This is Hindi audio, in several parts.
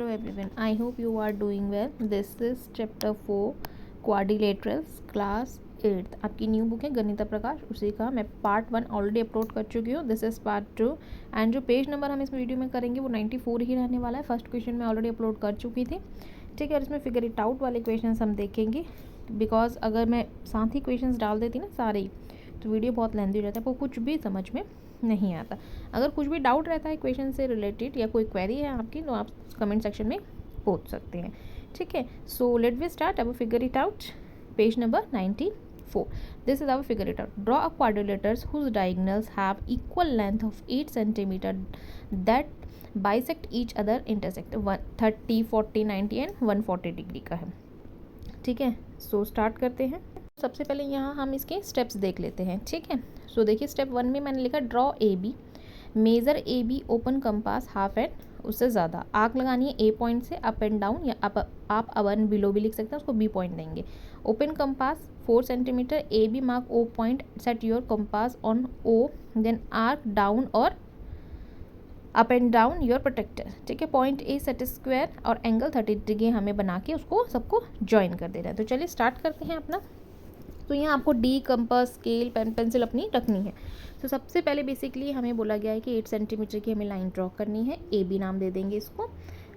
Hello everyone, I hope you are doing well. This is chapter 4 quadrilaterals class 8th. आपकी न्यू बुक है गणिता प्रकाश, उसी का मैं पार्ट 1 ऑलरेडी अपलोड कर चुकी हूँ. दिस इज़ पार्ट 2 एंड जो पेज नंबर हम इस वीडियो में करेंगे वो 94 ही रहने वाला है. फर्स्ट क्वेश्चन मैं ऑलरेडी अपलोड कर चुकी थी. ठीक है, और इसमें फिगर इट आउट वाले क्वेश्चन हम देखेंगे. बिकॉज अगर मैं साथ ही क्वेश्चन डाल देती ना सारे ही, तो वीडियो बहुत लेंथी हो जाता है, वो कुछ भी समझ में नहीं आता. अगर कुछ भी डाउट रहता है क्वेश्चन से रिलेटेड या कोई क्वेरी है आपकी, तो आप कमेंट सेक्शन में पूछ सकते हैं. ठीक है, so let we start our figure it out. Page number 94. This is our figure it out. Draw a quadrilaters whose diagonals have equal length of 8 centimeter that bisect each other intersect. 30, 40, 90 and 140 degree का है. ठीक है, सो स्टार्ट करते हैं. सबसे पहले यहाँ हम इसके स्टेप्स देख लेते हैं. ठीक है, सो देखिए स्टेप 1 में मैंने लिखा draw A B, measure A B open compass half and उससे ज़्यादा. आर्क लगानी है ए पॉइंट से अप एंड डाउन, या आप अब एंड बिलो भी लिख सकते हैं, उसको बी पॉइंट देंगे. Open compass 4 centimetre, A B mark O point, set your compass on O, then arc down और up and down your protractor. ठीक है, पॉइंट ए सेट स्क्वायर और एंगल 30 डिग्री हमें बना के उसको सबको ज्वाइन कर दे रहा है. तो चलिए स्टार्ट करते हैं अपना. तो यहाँ आपको D, compass, scale, pen pencil अपनी रखनी है. तो सबसे पहले बेसिकली हमें बोला गया है कि 8 सेंटीमीटर की हमें लाइन ड्रॉ करनी है. ए बी नाम दे देंगे इसको.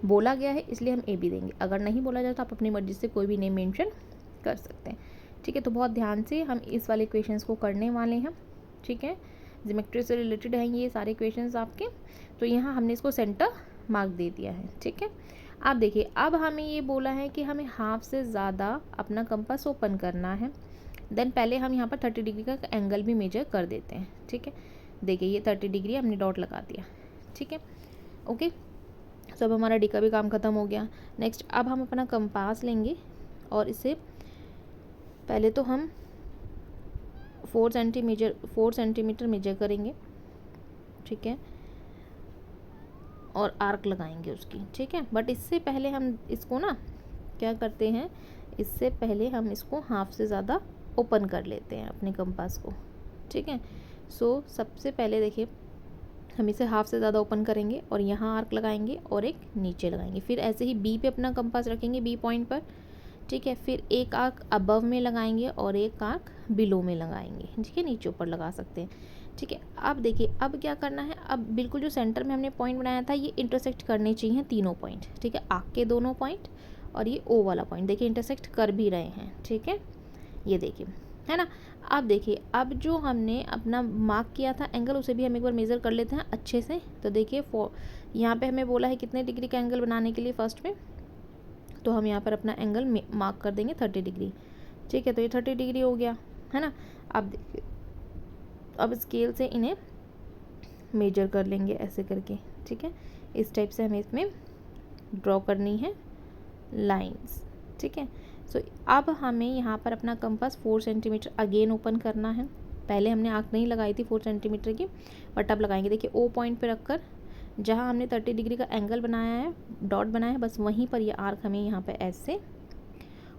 बोला गया है इसलिए हम ए बी देंगे. अगर नहीं बोला जाए तो आप अपनी मर्जी से कोई भी नेम मेंशन कर सकते हैं. ठीक है, तो बहुत ध्यान से हम इस वाले क्वेश्चंस को करने वाले हैं. ठीक है, ज्योमेट्री से रिलेटेड हैं ये सारे क्वेश्चंस आपके. तो यहाँ हमने इसको सेंटर मार्क दे दिया है. ठीक है, आप देखिए अब हमें ये बोला है कि हमें हाफ से ज़्यादा अपना कंपास ओपन करना है. देन पहले हम यहाँ पर 30 डिग्री का एंगल भी मेजर कर देते हैं. ठीक है, देखिए ये 30 डिग्री हमने डॉट लगा दिया. ठीक है, ओके, तो अब हमारा डी का भी काम ख़त्म हो गया. नेक्स्ट अब हम अपना कंपास लेंगे और इसे पहले तो हम 4 सेंटीमीटर मेजर करेंगे. ठीक है, और आर्क लगाएंगे उसकी. ठीक है, बट इससे पहले हम इसको ना क्या करते हैं, इससे पहले हम इसको हाफ से ज़्यादा ओपन कर लेते हैं अपने कंपास को. ठीक है, सो सबसे पहले देखिए हम इसे हाफ से ज़्यादा ओपन करेंगे और यहाँ आर्क लगाएंगे और एक नीचे लगाएंगे. फिर ऐसे ही बी पे अपना कंपास रखेंगे, बी पॉइंट पर. ठीक है, फिर एक आर्क अबव में लगाएंगे और एक आर्क बिलो में लगाएंगे. ठीक है, नीचे ऊपर लगा सकते हैं. ठीक है, अब देखिए अब क्या करना है. अब बिल्कुल जो सेंटर में हमने पॉइंट बनाया था ये इंटरसेक्ट करने चाहिए तीनों पॉइंट. ठीक है, आर्क के दोनों पॉइंट और ये ओ वाला पॉइंट देखिए इंटरसेक्ट कर भी रहे हैं. ठीक है, ये देखिए है ना. अब देखिए अब जो हमने अपना मार्क किया था एंगल उसे भी हम एक बार मेज़र कर लेते हैं अच्छे से. तो देखिए यहाँ पे हमें बोला है कितने डिग्री का एंगल बनाने के लिए फर्स्ट में, तो हम यहाँ पर अपना एंगल मार्क कर देंगे 30 डिग्री. ठीक है, तो ये 30 डिग्री हो गया है ना. अब देखिए अब स्केल से इन्हें मेजर कर लेंगे ऐसे करके. ठीक है, इस टाइप से हमें इसमें ड्रॉ करनी है लाइंस. ठीक है, सो अब हमें यहाँ पर अपना कंपास 4 सेंटीमीटर अगेन ओपन करना है. पहले हमने आर्क नहीं लगाई थी 4 सेंटीमीटर की, बट अब लगाएंगे. देखिए ओ पॉइंट पे रखकर जहाँ हमने 30 डिग्री का एंगल बनाया है, डॉट बनाया है, बस वहीं पर ये आर्क हमें यहाँ पर ऐसे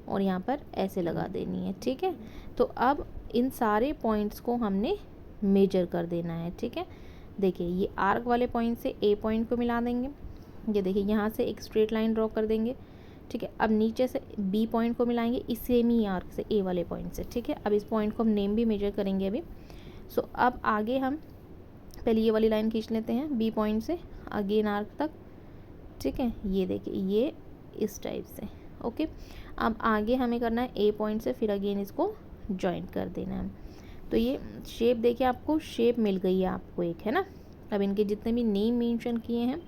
और यहाँ पर ऐसे लगा देनी है. ठीक है, तो अब इन सारे पॉइंट्स को हमने मेजर कर देना है. ठीक है, देखिए ये आर्क वाले पॉइंट से ए पॉइंट को मिला देंगे. ये देखिए यहाँ से एक स्ट्रेट लाइन ड्रॉ कर देंगे. ठीक है, अब नीचे से बी पॉइंट को मिलाएंगे इस सेम ही आर्क से ए वाले पॉइंट से. ठीक है, अब इस पॉइंट को हम नेम भी मेजर करेंगे अभी. सो अब आगे हम पहले ये वाली लाइन खींच लेते हैं बी पॉइंट से अगेन आर्क तक. ठीक है, ये देखिए ये इस टाइप से. ओके, अब आगे हमें करना है ए पॉइंट से फिर अगेन इसको ज्वाइन कर देना है. तो ये शेप देखिए आपको शेप मिल गई है आपको एक, है ना. अब इनके जितने भी नेम मेंशन किए हैं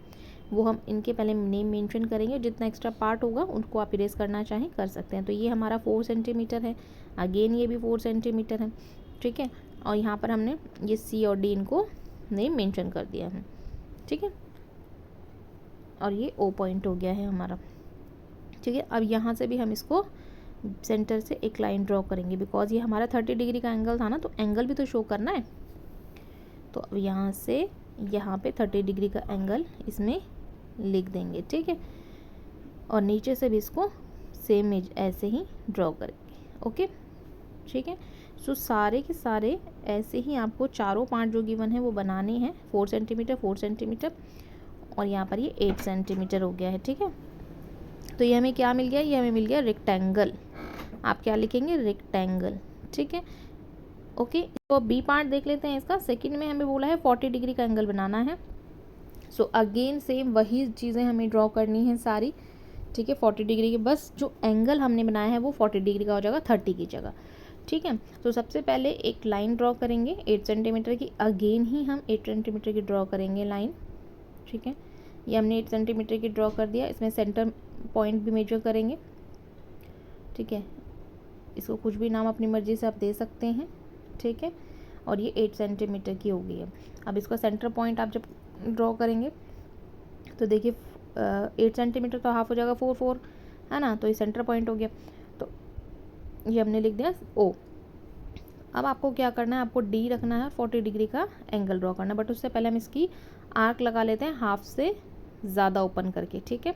वो हम इनके पहले नेम मेंशन करेंगे. जितना एक्स्ट्रा पार्ट होगा उनको आप इरेज करना चाहें कर सकते हैं. तो ये हमारा 4 सेंटीमीटर है, अगेन ये भी 4 सेंटीमीटर है. ठीक है, और यहाँ पर हमने ये सी और डी इनको नेम मेंशन कर दिया है. ठीक है, और ये ओ पॉइंट हो गया है हमारा. ठीक है, अब यहाँ से भी हम इसको सेंटर से एक लाइन ड्रॉ करेंगे. बिकॉज ये हमारा 30 डिग्री का एंगल था ना, तो एंगल भी तो शो करना है. तो अब यहाँ से यहाँ पे 30 डिग्री का एंगल इसमें लिख देंगे. ठीक है, और नीचे से भी इसको सेम ऐसे ही ड्रॉ करेंगे. ओके, ठीक है, सो सारे के सारे ऐसे ही आपको चारों पार्ट जो गिवन है वो बनाने हैं. 4 सेंटीमीटर 4 सेंटीमीटर और यहाँ पर ये 8 सेंटीमीटर हो गया है। ठीक है, तो ये हमें क्या मिल गया, ये हमें मिल गया रेक्टेंगल। आप क्या लिखेंगे, रेक्टेंगल। ठीक है, ओके। तो बी पार्ट देख लेते हैं इसका। सेकंड में हमें बोला है 40 डिग्री का एंगल बनाना है। सो अगेन सेम वही चीज़ें हमें ड्रॉ करनी है सारी। ठीक है, 40 डिग्री की, बस जो एंगल हमने बनाया है वो 40 डिग्री का हो जाएगा 30 की जगह। ठीक है, तो सबसे पहले एक लाइन ड्रॉ करेंगे 8 सेंटीमीटर की। अगेन ही हम 8 सेंटीमीटर की ड्रॉ करेंगे लाइन। ठीक है, ये हमने 8 सेंटीमीटर की ड्रॉ कर दिया। इसमें सेंटर पॉइंट भी मेजर करेंगे। ठीक है, इसको कुछ भी नाम अपनी मर्ज़ी से आप दे सकते हैं। ठीक है, और ये 8 सेंटीमीटर की हो गई है। अब इसका सेंटर पॉइंट आप जब ड्रॉ करेंगे तो देखिए 8 सेंटीमीटर तो हाफ हो जाएगा 4 है ना, तो ये सेंटर पॉइंट हो गया। तो ये हमने लिख दिया ओ। अब आपको क्या करना है, आपको डी रखना है, 40 डिग्री का एंगल ड्रॉ करना है। बट उससे पहले हम इसकी आर्क लगा लेते हैं हाफ से ज़्यादा ओपन करके। ठीक है,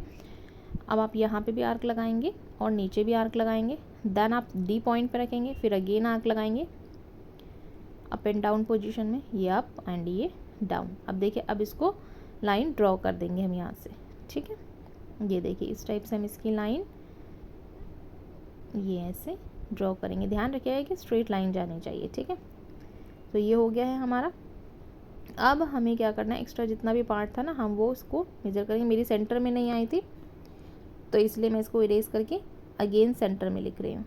अब आप यहाँ पे भी आर्क लगाएंगे और नीचे भी आर्क लगाएंगे। देन आप डी पॉइंट पे रखेंगे, फिर अगेन आर्क लगाएंगे अप एंड डाउन पोजीशन में, ये अप एंड ये डाउन। अब देखिए, अब इसको लाइन ड्रॉ कर देंगे हम यहाँ से। ठीक है, ये देखिए इस टाइप से हम इसकी लाइन ये ऐसे ड्रॉ करेंगे। ध्यान रखिएगा कि स्ट्रेट लाइन जानी चाहिए। ठीक है, तो ये हो गया है हमारा। अब हमें क्या करना है, एक्स्ट्रा जितना भी पार्ट था ना, हम वो इसको मेजर करेंगे। मेरी सेंटर में नहीं आई थी तो इसलिए मैं इसको इरेज करके अगेन सेंटर में लिख रही हूँ।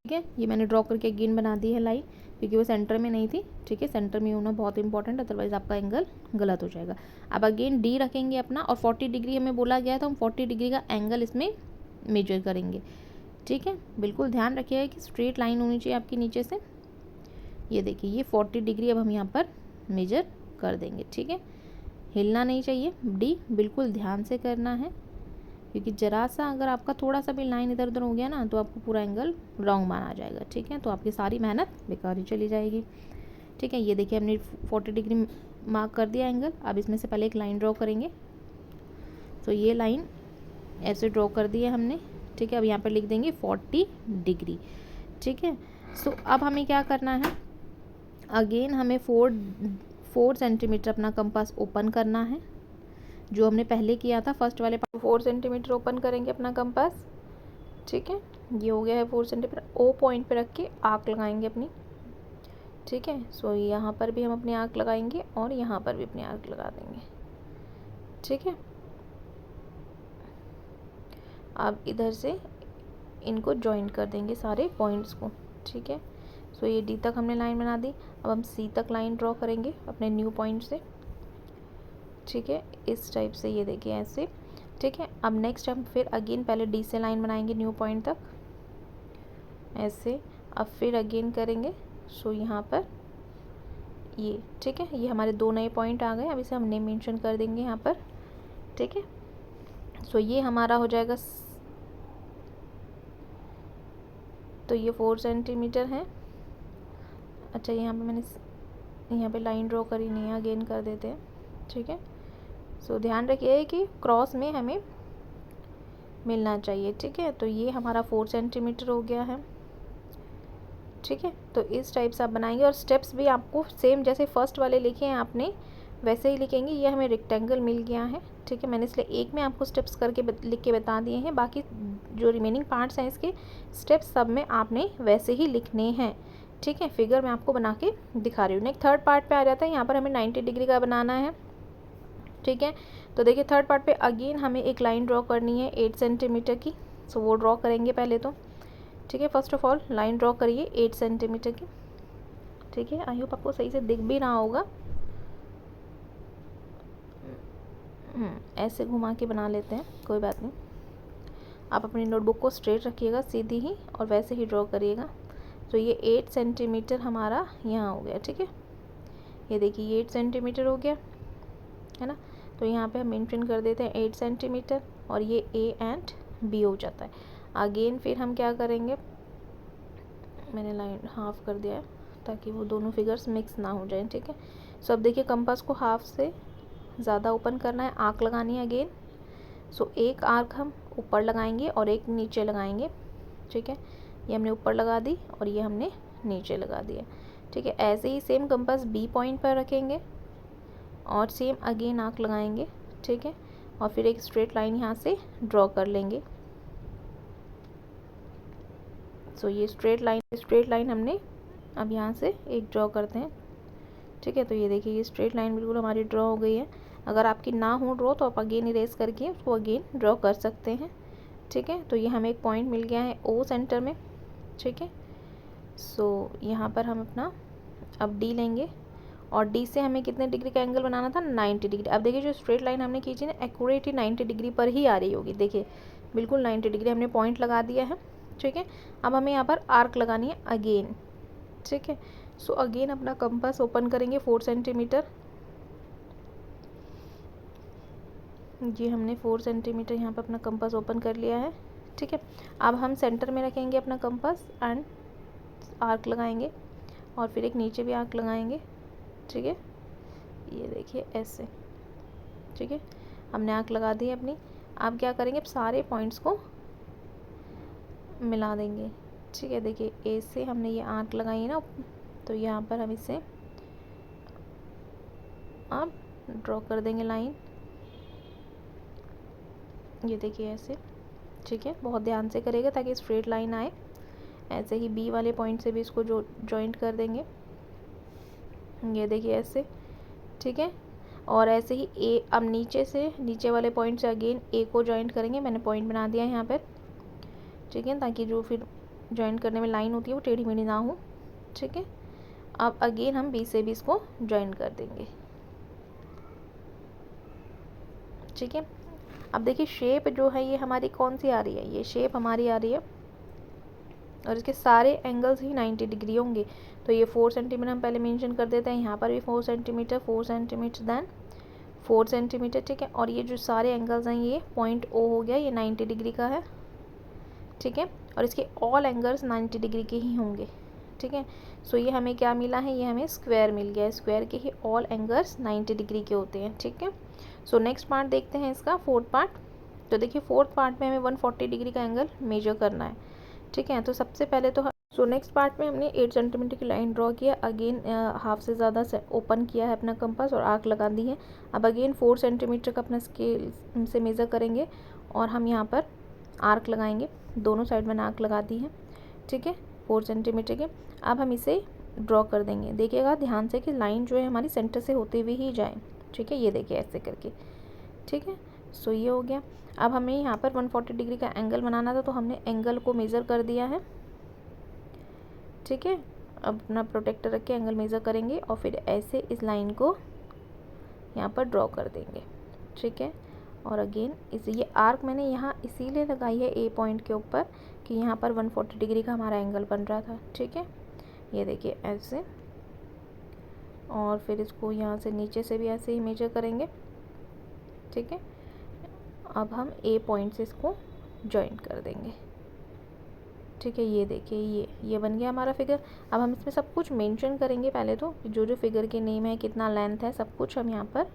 ठीक है, ये मैंने ड्रॉ करके अगेन बना दी है लाइन, क्योंकि वो सेंटर में नहीं थी। ठीक है, सेंटर में होना बहुत इंपॉर्टेंट, अदरवाइज आपका एंगल गलत हो जाएगा। अब अगेन डी रखेंगे अपना, और 40 डिग्री हमें बोला गया है तो हम 40 डिग्री का एंगल इसमें मेजर करेंगे। ठीक है, बिल्कुल ध्यान रखिएगा कि स्ट्रेट लाइन होनी चाहिए आपकी नीचे से। ये देखिए ये 40 डिग्री अब हम यहाँ पर मेजर कर देंगे। ठीक है, हिलना नहीं चाहिए, डी बिल्कुल ध्यान से करना है, क्योंकि ज़रा सा अगर आपका थोड़ा सा भी लाइन इधर उधर हो गया ना तो आपको पूरा एंगल रॉन्ग माना जाएगा। ठीक है, तो आपकी सारी मेहनत बेकार ही चली जाएगी। ठीक है, ये देखिए हमने 40 डिग्री मार्क कर दिया एंगल। अब इसमें से पहले एक लाइन ड्रॉ करेंगे। तो ये लाइन ऐसे ड्रॉ कर दी है हमने। ठीक है, अब यहाँ पर लिख देंगे 40 डिग्री। ठीक है, सो अब हमें क्या करना है, अगेन हमें 4 सेंटीमीटर अपना कंपास ओपन करना है, जो हमने पहले किया था फर्स्ट वाले 4 सेंटीमीटर ओपन करेंगे अपना कंपास। ठीक है, ये हो गया है 4 सेंटीमीटर। ओ पॉइंट पे रख के आर्क लगाएंगे अपनी। ठीक है, सो यहाँ पर भी हम अपनी आर्क लगाएंगे और यहाँ पर भी अपनी आर्क लगा देंगे। ठीक है, अब इधर से इनको जॉइंट कर देंगे सारे पॉइंट्स को। ठीक है, सो ये डी तक हमने लाइन बना दी। अब हम सी तक लाइन ड्रॉ करेंगे अपने न्यू पॉइंट से। ठीक है, इस टाइप से, ये देखिए ऐसे। ठीक है, अब नेक्स्ट हम फिर अगेन पहले डी से लाइन बनाएंगे न्यू पॉइंट तक ऐसे। अब फिर अगेन करेंगे, सो यहाँ पर ये। ठीक है, ये हमारे 2 नए पॉइंट आ गए। अब इसे हम नेम मेंशन कर देंगे यहाँ पर। ठीक है, सो ये हमारा हो जाएगा, तो ये 4 सेंटीमीटर है। अच्छा, यहाँ पे मैंने यहाँ पे लाइन ड्रॉ करी नहीं है, अगेन कर देते हैं। ठीक है, सो ध्यान रखिए कि क्रॉस में हमें मिलना चाहिए। ठीक है, तो ये हमारा 4 सेंटीमीटर हो गया है। ठीक है, तो इस टाइप से आप बनाएंगे, और स्टेप्स भी आपको सेम जैसे फर्स्ट वाले लिखे हैं आपने वैसे ही लिखेंगे। ये हमें रेक्टेंगल मिल गया है। ठीक है, मैंने इसलिए एक में आपको स्टेप्स करके लिख के बता दिए हैं, बाकी जो रिमेनिंग पार्ट्स हैं इसके स्टेप्स सब में आपने वैसे ही लिखने हैं। ठीक है, फिगर मैं आपको बना के दिखा रही हूँ। नेक्स्ट थर्ड पार्ट पे आ जाता है। यहाँ पर हमें 90 डिग्री का बनाना है। ठीक है, तो देखिए थर्ड पार्ट पे अगेन हमें एक लाइन ड्रॉ करनी है 8 सेंटीमीटर की। सो वो ड्रॉ करेंगे पहले तो। ठीक है, first of all line draw करिए 8 सेंटीमीटर की। ठीक है, आई होप आपको सही से दिख भी रहा होगा। ऐसे घुमा के बना लेते हैं, कोई बात नहीं। आप अपनी नोटबुक को स्ट्रेट रखिएगा सीधी ही, और वैसे ही ड्रॉ करिएगा। तो ये 8 सेंटीमीटर हमारा यहाँ हो गया। ठीक है, ये देखिए ये 8 सेंटीमीटर हो गया है ना। तो यहाँ पे हम मेंशन कर देते हैं 8 सेंटीमीटर, और ये ए एंड बी हो जाता है। अगेन फिर हम क्या करेंगे, मैंने लाइन हाफ कर दिया है ताकि वो दोनों फिगर्स मिक्स ना हो जाएं। ठीक है, सो अब देखिए कंपास को हाफ से ज़्यादा ओपन करना है, आर्क लगानी है अगेन। सो एक आर्क हम ऊपर लगाएंगे और एक नीचे लगाएंगे। ठीक है, ये हमने ऊपर लगा दी और ये हमने नीचे लगा दिया। ठीक है, ऐसे ही सेम कंपास बी पॉइंट पर रखेंगे और सेम अगेन आर्क लगाएंगे। ठीक है, और फिर एक स्ट्रेट लाइन यहाँ से ड्रॉ कर लेंगे। सो ये स्ट्रेट लाइन हमने अब यहाँ से एक ड्रॉ करते हैं। ठीक है, तो ये देखिए ये स्ट्रेट लाइन बिल्कुल हमारी ड्रॉ हो गई है। अगर आपकी ना हो ड्रॉ तो आप अगेन इरेज करके उसको अगेन ड्रॉ कर सकते हैं। ठीक है, तो ये हमें एक पॉइंट मिल गया है ओ सेंटर में। ठीक है, सो यहाँ पर हम अपना अब डी लेंगे और डी से हमें कितने डिग्री का एंगल बनाना था, 90 डिग्री। अब देखिए जो स्ट्रेट लाइन हमने खींची ना एक्यूरेट ही 90 डिग्री पर ही आ रही होगी। देखिए बिल्कुल 90 डिग्री हमने पॉइंट लगा दिया है। ठीक है, अब हमें यहाँ पर आर्क लगानी है अगेन। ठीक है, सो अगेन अपना कंपास ओपन करेंगे 4 सेंटीमीटर। ये हमने 4 सेंटीमीटर यहाँ पर अपना कंपास ओपन कर लिया है। ठीक है, अब हम सेंटर में रखेंगे अपना कंपास एंड आर्क लगाएंगे और फिर एक नीचे भी आर्क लगाएंगे। ठीक है, ये देखिए ऐसे। ठीक है, हमने आर्क लगा दी है अपनी। आप क्या करेंगे, अब सारे पॉइंट्स को मिला देंगे। ठीक है, देखिए ए से हमने ये आर्क लगाई है ना, तो यहाँ पर हम इसे अब ड्रॉ कर देंगे लाइन। ये देखिए ऐसे। ठीक है, बहुत ध्यान से करेगा ताकि स्ट्रेट लाइन आए। ऐसे ही बी वाले पॉइंट से भी इसको जो जॉइंट कर देंगे। ये देखिए ऐसे। ठीक है, और ऐसे ही ए अब नीचे से नीचे वाले पॉइंट से अगेन ए को जॉइंट करेंगे। मैंने पॉइंट बना दिया है यहाँ पर। ठीक है, ताकि जो फिर जॉइंट करने में लाइन होती है वो टेढ़ी मेढ़ी ना हो। ठीक है, अब अगेन हम बी से भी इसको जॉइंट कर देंगे। ठीक है, अब देखिए शेप जो है ये हमारी कौन सी आ रही है, ये शेप हमारी आ रही है और इसके सारे एंगल्स ही 90 डिग्री होंगे। तो ये 4 सेंटीमीटर हम पहले मेंशन कर देते हैं। यहाँ पर भी 4 सेंटीमीटर, 4 सेंटीमीटर देन 4 सेंटीमीटर। ठीक है, और ये जो सारे एंगल्स हैं ये पॉइंट ओ हो गया, ये 90 डिग्री का है। ठीक है, और इसके ऑल एंगल्स 90 डिग्री के ही होंगे। ठीक है, सो ये हमें क्या मिला है, ये हमें स्क्वायर मिल गया है। स्क्वायर के ही ऑल एंगल्स 90 डिग्री के होते हैं। ठीक है, सो नेक्स्ट पार्ट देखते हैं इसका, फोर्थ पार्ट। तो देखिए फोर्थ पार्ट में हमें 140 डिग्री का एंगल मेजर करना है। ठीक है, तो सबसे पहले तो नेक्स्ट पार्ट में हमने 8 सेंटीमीटर की लाइन ड्रॉ किया। अगेन हाफ से ज़्यादा से ओपन किया है अपना कंपास और आर्क लगा दी है। अब अगेन 4 सेंटीमीटर का अपना स्केल से मेज़र करेंगे और हम यहाँ पर आर्क लगाएंगे। दोनों साइड में आर्क लगा दी है। ठीक है, 4 सेंटीमीटर के। अब हम इसे ड्रॉ कर देंगे। देखिएगा ध्यान से कि लाइन जो है हमारी सेंटर से होते हुए ही जाए। ठीक है, ये देखिए ऐसे करके। ठीक है, सो ये हो गया। अब हमें यहाँ पर 140 डिग्री का एंगल बनाना था, तो हमने एंगल को मेज़र कर दिया है। ठीक है, अब अपना प्रोटेक्टर रख के एंगल मेज़र करेंगे और फिर ऐसे इस लाइन को यहाँ पर ड्रॉ कर देंगे। ठीक है, और अगेन ये आर्क मैंने यहाँ इसीलिए लगाई है ए पॉइंट के ऊपर कि यहाँ पर 140 डिग्री का हमारा एंगल बन रहा था। ठीक है, ये देखिए ऐसे, और फिर इसको यहाँ से नीचे से भी ऐसे ही मेजर करेंगे। ठीक है, अब हम ए पॉइंट से इसको जॉइंट कर देंगे। ठीक है, ये देखिए ये बन गया हमारा फिगर। अब हम इसमें सब कुछ मेंशन करेंगे। पहले तो जो फिगर के नेम है, कितना लेंथ है, सब कुछ हम यहाँ पर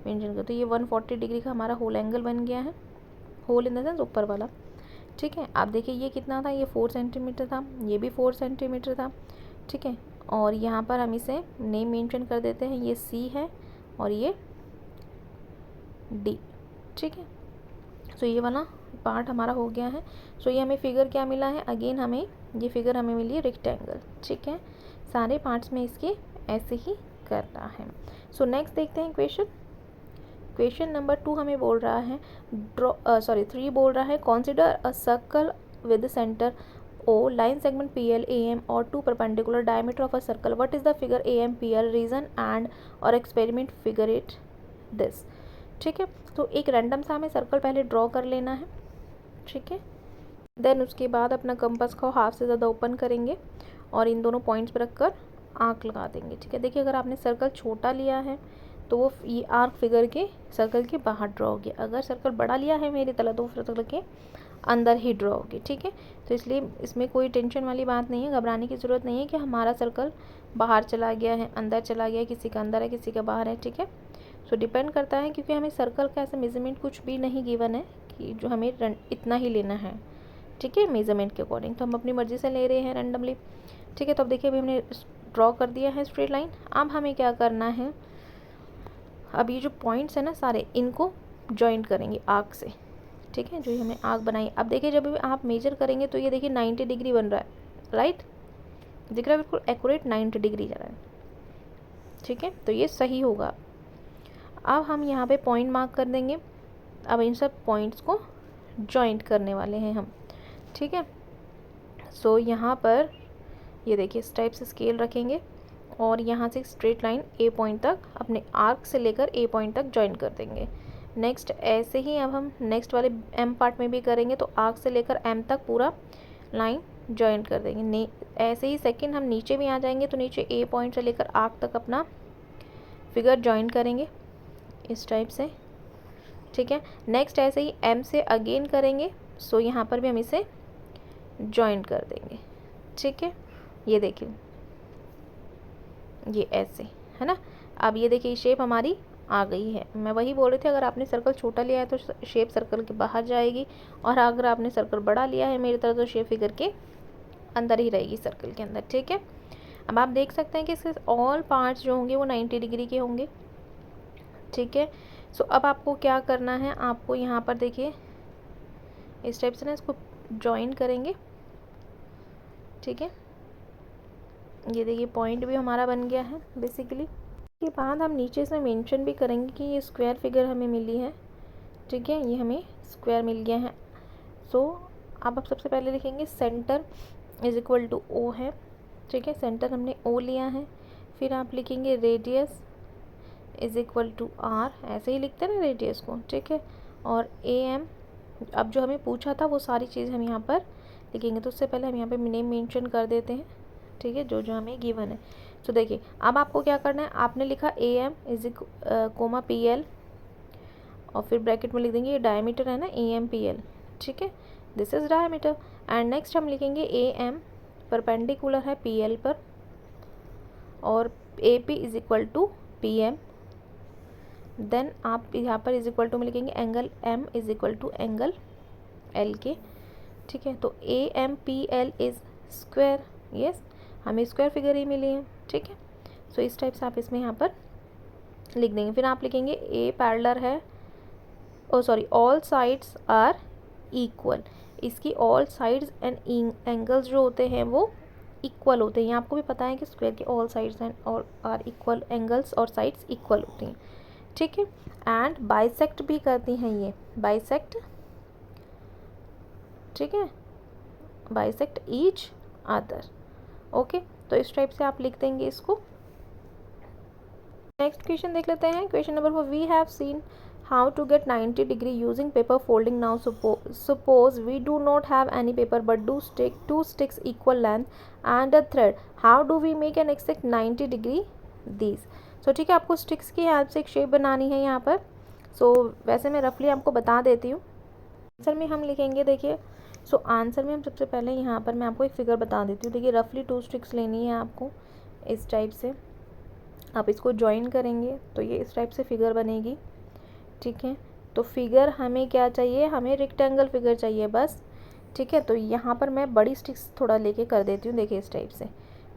मेंशन करते हैं। ये 140 डिग्री का हमारा होल एंगल बन गया है, होल इन द सेंस ऊपर वाला। ठीक है, आप देखिए ये कितना था, ये 4 सेंटीमीटर था, ये भी 4 सेंटीमीटर था। ठीक है, और यहाँ पर हम इसे नेम मेंशन कर देते हैं, ये सी है और ये डी। ठीक है, सो ये वाला पार्ट हमारा हो गया है। सो ये हमें फिगर क्या मिला है, अगेन हमें ये फिगर हमें मिली है रेक्टेंगल। ठीक है, सारे पार्ट्स में इसके ऐसे ही करना है। सो नेक्स्ट देखते हैं क्वेश्चन नंबर 2 हमें बोल रहा है 3 बोल रहा है consider a circle with centre O, line segment PL, AM और 2 perpendicular diameter of a circle. What is the figure AM, PL, region and और एक्सपेरिमेंट फिगर इट दिस। ठीक है, तो एक रैंडम सा हमें सर्कल पहले ड्रॉ कर लेना है। ठीक है, देन उसके बाद अपना कंपास को हाफ से ज़्यादा ओपन करेंगे और इन दोनों पॉइंट्स पर रखकर आर्क लगा देंगे। ठीक है, देखिए अगर आपने सर्कल छोटा लिया है तो वो ये आर्क फिगर के सर्कल के बाहर ड्रॉ होगी। अगर सर्कल बड़ा लिया है मेरी तरह तो सर्कल के अंदर ही ड्रॉ होगी। ठीक है, तो इसलिए इसमें कोई टेंशन वाली बात नहीं है, घबराने की ज़रूरत नहीं है कि हमारा सर्कल बाहर चला गया है, अंदर चला गया है, किसी का अंदर है किसी का बाहर है। ठीक है, सो डिपेंड करता है क्योंकि हमें सर्कल का ऐसा मेजरमेंट कुछ भी नहीं गिवन है कि जो हमें इतना ही लेना है। ठीक है, मेजरमेंट के अकॉर्डिंग तो हम अपनी मर्ज़ी से ले रहे हैं रैंडमली। ठीक है, तो अब देखिए अभी हमने ड्रॉ कर दिया है स्ट्रेट लाइन। अब हमें क्या करना है, अब ये जो पॉइंट्स है ना सारे, इनको जॉइंट करेंगे आर्क से, ठीक है, जो ये हमें आर्क बनाई। अब देखिए जब भी आप मेजर करेंगे तो ये देखिए 90 डिग्री बन रहा है, राइट, दिख रहा है, बिल्कुल एक्यूरेट 90 डिग्री जा रहा है, ठीक है, तो ये सही होगा। अब हम यहाँ पे पॉइंट मार्क कर देंगे। अब इन सब पॉइंट्स को जॉइंट करने वाले हैं हम, ठीक है। सो यहाँ पर ये देखिए इस टाइप से स्केल रखेंगे और यहाँ से स्ट्रेट लाइन ए पॉइंट तक अपने आर्क से लेकर ए पॉइंट तक जॉइन कर देंगे। नेक्स्ट ऐसे ही अब हम नेक्स्ट वाले एम पार्ट में भी करेंगे, तो आर्क से लेकर एम तक पूरा लाइन जॉइन कर देंगे। ऐसे ही सेकंड हम नीचे भी आ जाएंगे, तो नीचे ए पॉइंट से लेकर आर्क तक अपना फिगर जॉइन करेंगे इस टाइप से, ठीक है। नेक्स्ट ऐसे ही एम से अगेन करेंगे, सो यहाँ पर भी हम इसे जॉइन कर देंगे, ठीक है। ये देखिए ये ऐसे है ना। अब ये देखिए शेप हमारी आ गई है। मैं वही बोल रही थी, अगर आपने सर्कल छोटा लिया है तो शेप सर्कल के बाहर जाएगी, और अगर आपने सर्कल बड़ा लिया है मेरी तरह तो शेप फिगर के अंदर ही रहेगी, सर्कल के अंदर, ठीक है। अब आप देख सकते हैं कि इसके ऑल पार्ट्स जो होंगे वो 90 डिग्री के होंगे, ठीक है। सो अब आपको क्या करना है, आपको यहाँ पर देखिए इस टाइप से ना इसको जॉइन करेंगे, ठीक है। ये देखिए पॉइंट भी हमारा बन गया है बेसिकली। के बाद हम नीचे से मेंशन भी करेंगे कि ये स्क्वायर फिगर हमें मिली है, ठीक है, ये हमें स्क्वायर मिल गया है। सो अब सबसे पहले लिखेंगे centre is equal to O है, ठीक है, सेंटर हमने ओ लिया है। फिर आप लिखेंगे radius is equal to R, ऐसे ही लिखते हैं ना रेडियस को, ठीक है, और ए एम। अब जो हमें पूछा था वो सारी चीज़ हम यहाँ पर लिखेंगे, तो उससे पहले हम यहाँ पे नेम मेंशन कर देते हैं, ठीक है, जो जो हमें गिवन है। तो देखिए अब आपको क्या करना है, आपने लिखा A M is comma P L, और फिर ब्रैकेट में लिख देंगे ये डायमीटर है ना, ए एम पी एल, ठीक है, this is diameter. And next हम लिखेंगे ए एम परपेंडिकुलर है पी एल पर, और A P is equal to P M. Then आप यहाँ पर इज इक्वल टू में लिखेंगे angle M is equal to angle L के, ठीक है। तो A M P L is square, yes, हमें स्क्वायर फिगर ही मिली है, ठीक है। सो इस टाइप से आप इसमें यहाँ पर लिख देंगे। फिर आप लिखेंगे ए पैरेलल है, O sorry, all sides are equal, इसकी ऑल साइड्स एंड एंगल्स जो होते हैं वो इक्वल होते हैं। आपको भी पता है कि स्क्वायर की ऑल साइड्स एंड और आर इक्वल, एंगल्स और साइड्स इक्वल होती हैं, ठीक है। एंड बाइसेक्ट भी करती हैं ये, बाइसेक्ट, ठीक है, बाइसेक्ट ईच अदर, ओके। तो इस टाइप से आप लिख देंगे इसको। नेक्स्ट क्वेश्चन देख लेते हैं, question number 4। We have seen how to get 90 degree using paper folding. Now suppose we do not have any paper but do stick two sticks equal length and a thread. How do we make an exact 90 degree these? So ठीक है, आपको स्टिक्स की हेल्प से एक शेप बनानी है यहाँ पर। सो वैसे मैं रफली आपको बता देती हूँ। आंसर में हम लिखेंगे, देखिए सो आंसर में हम सबसे पहले यहाँ पर मैं आपको एक फिगर बता देती हूँ। देखिए रफली 2 स्टिक्स लेनी है आपको, इस टाइप से आप इसको ज्वाइन करेंगे तो ये इस टाइप से फिगर बनेगी, ठीक है। तो फिगर हमें क्या चाहिए, हमें रेक्टेंगल फिगर चाहिए बस, ठीक है। तो यहाँ पर मैं बड़ी स्टिक्स थोड़ा लेके कर देती हूँ, देखिए इस टाइप से,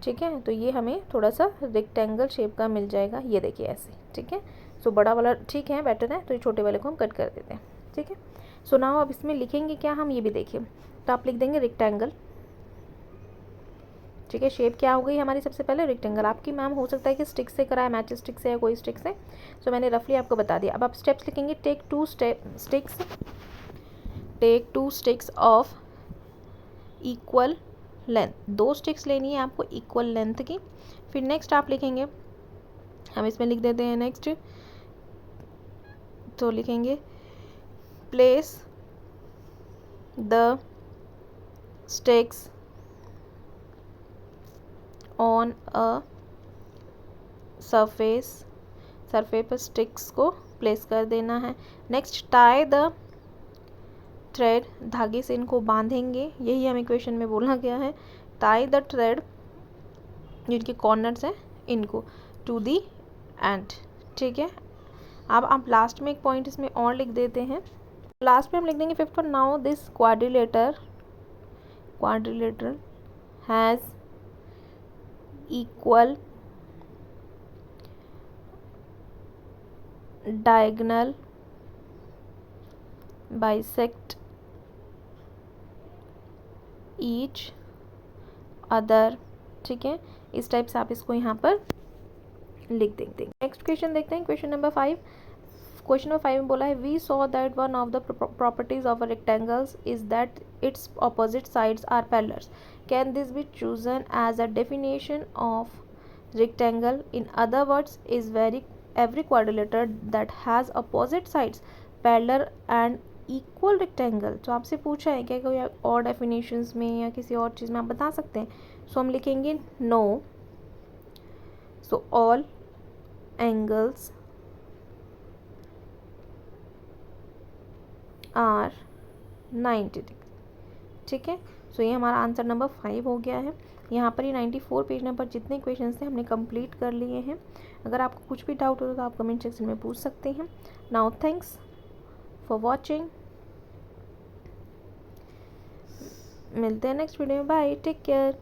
ठीक है। तो ये हमें थोड़ा सा रेक्टेंगल शेप का मिल जाएगा, ये देखिए ऐसे, ठीक है। सो बड़ा वाला ठीक है, बेटर है, तो ये छोटे वाले को हम कट कर देते हैं, ठीक है। सो नाउ अब इसमें लिखेंगे क्या हम, ये भी देखिए, तो आप लिख देंगे रेक्टेंगल, ठीक है। शेप क्या हो गई हमारी, सबसे पहले रेक्टेंगल। आपकी मैम हो सकता है कि स्टिक से कराए, मैच स्टिक से या कोई स्टिक से, सो मैंने रफली आपको बता दिया। अब आप स्टेप्स लिखेंगे, take two sticks of equal length, 2 sticks लेनी है आपको इक्वल लेंथ की। फिर नेक्स्ट आप लिखेंगे, हम इसमें लिख देते हैं नेक्स्ट, तो लिखेंगे place the sticks on a surface पर स्टिक्स को प्लेस कर देना है। नेक्स्ट टाई द थ्रेड, धागे से इनको बांधेंगे, यही हमें क्वेश्चन में बोला गया है। टाई द थ्रेड, जिनके कॉर्नर्स हैं इनको, टू दी एंड, ठीक है। अब आप लास्ट में एक पॉइंट इसमें और लिख देते हैं, लास्ट में हम लिख देंगे 5th one. Now this quadrilateral has equal diagonal bisect each other, ठीक है, इस टाइप से आप इसको यहाँ पर लिख देंगे। नेक्स्ट क्वेश्चन देखते हैं, क्वेश्चन नंबर 5। क्वेश्चन नंबर 5 में बोला है we saw that one of the properties of a rectangles is that its opposite sides are parallel. Can this be chosen as a definition of rectangle? In other words, is every quadrilateral that has opposite sides parallel and equal rectangle? तो आपसे पूछा है क्या कोई और डेफिनेशंस में या किसी और चीज़ में आप बता सकते हैं। सो हम लिखेंगे no. So all angles are 90 degree, ठीक है। सो ये हमारा आंसर नंबर 5 हो गया है। यहाँ पर ये 94 पेज नंबर जितने क्वेश्चन थे हमने कंप्लीट कर लिए हैं। अगर आपको कुछ भी डाउट हो तो आप कमेंट सेक्शन में पूछ सकते हैं। नाउ थैंक्स फॉर वॉचिंग, मिलते हैं नेक्स्ट वीडियो में। Bye, take care.